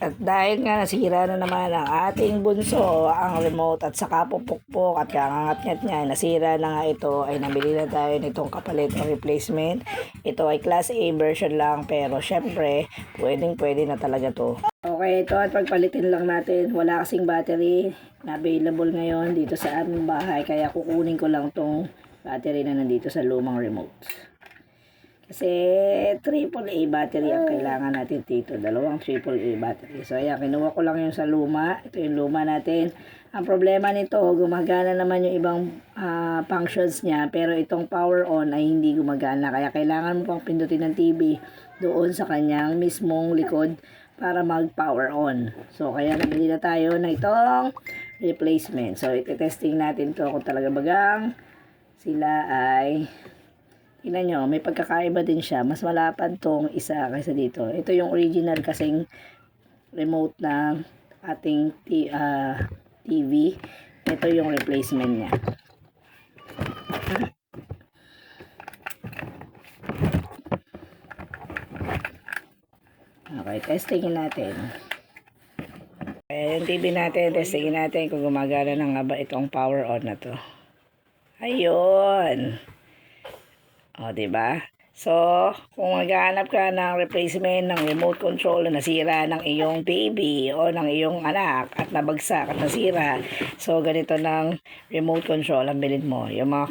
At dahil nga nasira na naman ang ating bunso, ang remote at saka pupukpok at kakangat-ngat niya, nasira na nga ito, ay nabili na tayo nitong kapalit o replacement. Ito ay class A version lang, pero syempre, pwede na talaga to. Okay, ito at pagpalitin lang natin. Wala kasing battery na available ngayon dito sa aming bahay, kaya kukunin ko lang tong battery na nandito sa lumang remote. Kasi AAA battery ang kailangan natin dito. Dalawang AAA battery. So ayan, kinuha ko lang yung sa luma. Ito yung luma natin. Ang problema nito, gumagana naman yung ibang functions niya. Pero itong power on ay hindi gumagana. Kaya kailangan mo pang pindutin ng TV doon sa kanyang mismong likod para mag-power on. So kaya nabili na tayo ng itong replacement. So iti-testing natin to kung talaga bagang sila ay... Tingnan nyo, may pagkakaiba din siya. Mas malapad tong isa kaysa dito. Ito yung original kasing remote ng ating TV. Ito yung replacement niya. Okay, testingin natin. Yung TV natin, testingin natin kung gumagana na nga ba itong power on na to. Ayun. O, diba? So, kung maghahanap ka ng replacement ng remote control na nasira ng iyong baby o ng iyong anak at nabagsak at nasira, so ganito ng remote control ang bilhin mo. Yung mga